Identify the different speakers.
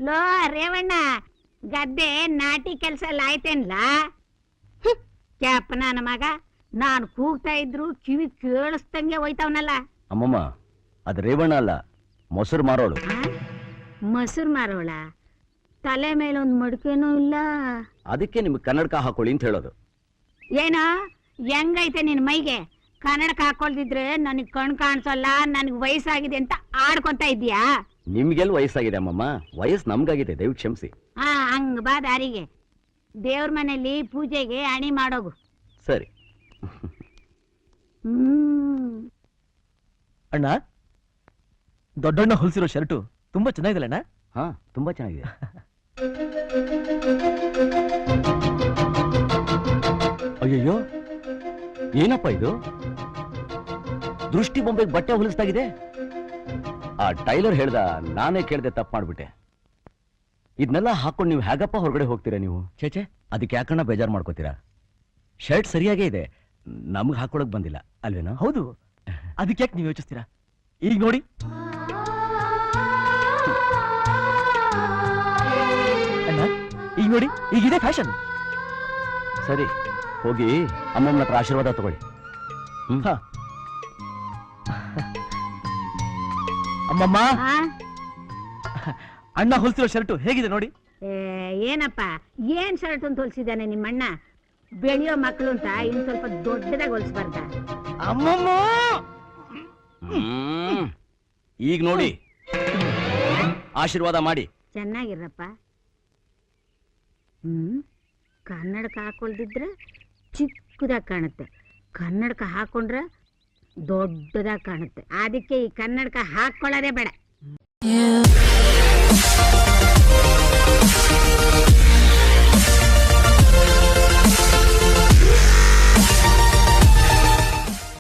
Speaker 1: Low Revanna, ಗದ್ದೆ ನಾಟಿ ಕೆಲ್ಸ ಎಲ್ಲ ಆಯ್ತೇನ್ಲ? ಕ್ಯಾಪ್ ನನ್ನ ಮಗ, ನಾನು ಕೂಗ್ತಾ ಇದ್ರು ಕಿವಿ ಕೇಳಿಸ್ದಂಗೆ ಹೋಯ್ತವನಲ್ಲ.
Speaker 2: ಅಮ್ಮಮ್ಮ, ಅದು ರೇವಣ್ಣ ಅಲ್ಲ, ಮೊಸರು ಮಾರೋಳು.
Speaker 1: ಮೊಸರು ಮಾರೋಳ? ತಲೆ ಮೇಲೊಂದು ಮಡಿಕೆನೂ ಇಲ್ಲ.
Speaker 2: ಅದಕ್ಕೆ ನಿಮ್ಗೆ ಕನ್ನಡಕ ಹಾಕೊಳ್ಳಿ ಅಂತ ಹೇಳೋದು.
Speaker 1: ಏನೋ ಹೆಂಗೈತೆ ನಿನ್ ಮೈಗೆ? ಕನ್ನಡಕ ಹಾಕೊಳ್ದಿದ್ರೆ ನನಗ್ ಕಣ್ ಕಾಣಿಸಲ್ಲ, ನನಗ್ ವಯಸ್ಸಾಗಿದೆ ಅಂತ ಆಡ್ಕೊಂತ ಇದ್ಯಾ?
Speaker 2: ನಿಮ್ಗೆಲ್ಲ ವಯಸ್ಸಾಗಿದೆ ಅಮ್ಮಮ್ಮ, ವಯಸ್ಸು ನಮ್ಗಾಗಿದೆ, ದಯವಿಟ್ಟು ಕ್ಷಮಿಸಿ.
Speaker 1: ಹಂಗ ಬಾ ದಾರಿಗೆ. ದೇವ್ರ ಮನೆಯಲ್ಲಿ ಪೂಜೆಗೆ ಅಣಿ ಮಾಡೋಗು.
Speaker 2: ಸರಿ.
Speaker 3: ಅಣ್ಣ, ದೊಡ್ಡಣ್ಣ ಹೊಲಿಸಿರೋ ಶರ್ಟು ತುಂಬಾ ಚೆನ್ನಾಗಿದೆ ಅಣ್ಣ.
Speaker 2: ಹಾ, ತುಂಬಾ ಚೆನ್ನಾಗಿದೆ. ಅಯ್ಯಯ್ಯೋ, ಏನಪ್ಪ ಇದು? ದೃಷ್ಟಿ ಬೊಂಬೆಗೆ ಬಟ್ಟೆ ಹೊಲಿಸ್ತಾಗಿದೆ. ಆ ಟೈಲರ್ ಹೇಳ್ದ, ನಾನೇ ಕೇಳ್ದೆ, ತಪ್ಪು ಮಾಡ್ಬಿಟ್ಟೆ. ಇದನ್ನೆಲ್ಲ ಹಾಕೊಂಡು ನೀವು ಹೇಗಪ್ಪ ಹೊರಗಡೆ ಹೋಗ್ತೀರಾ ನೀವು? ಚೇಚೆ, ಅದಕ್ಕೆ ಯಾಕಣ್ಣ ಬೇಜಾರು ಮಾಡ್ಕೋತೀರಾ? ಶರ್ಟ್ ಸರಿಯಾಗೇ ಇದೆ, ನಮ್ಗೆ ಹಾಕೊಳಕ್ ಬಂದಿಲ್ಲ ಅಲ್ವೇನೋ?
Speaker 3: ಹೌದು, ಅದಕ್ಕೆ ಯಾಕೆ ನೀವು ಯೋಚಿಸ್ತೀರಾ? ಈಗ ನೋಡಿ, ಅಣ್ಣ ಈಗ ನೋಡಿ, ಈಗಿದೆ ಫ್ಯಾಷನ್.
Speaker 2: ಸರಿ, ಹೋಗಿ ಅಮ್ಮಮ್ಮನ ಹತ್ರ ಆಶೀರ್ವಾದ ತಗೊಳ್ಳಿ.
Speaker 3: ಅಮ್ಮಮ್ಮ, ಅಣ್ಣ ಹೊಲಿಸಿರೋ ಶರ್ಟು ಹೇಗಿದೆ ನೋಡಿ.
Speaker 1: ಏನಪ್ಪ, ಏನ್ ಶರ್ಟ್ ಅಂತ ಹೊಲ್ಸಿದ್ದಾನೆ ನಿಮ್ಮಣ್ಣ? ಬೆಳೆಯೋ ಮಕ್ಕಳು ಅಂತ ಇನ್ ಸ್ವಲ್ಪ ದೊಡ್ಡದಾಗಿ ಹೊಲ್ಸ್ಬಾರ್ದ?
Speaker 3: ಅಮ್ಮಮ್ಮ,
Speaker 2: ಈಗ ನೋಡಿ, ಆಶೀರ್ವಾದ ಮಾಡಿ.
Speaker 1: ಚೆನ್ನಾಗಿರಪ್ಪ. ಕನ್ನಡಕ ಹಾಕೊಳ್ದಿದ್ರೆ ಚಿಕ್ಕದಾಗಿ ಕಾಣುತ್ತೆ, ಕನ್ನಡಕ ಹಾಕೊಂಡ್ರೆ ದೊಡ್ಡದಾಗಿ ಕಾಣುತ್ತೆ. ಅದಕ್ಕೆ ಈ ಕನ್ನಡಕ ಹಾಕೊಳ್ಳೋದೇ ಬೇಡ.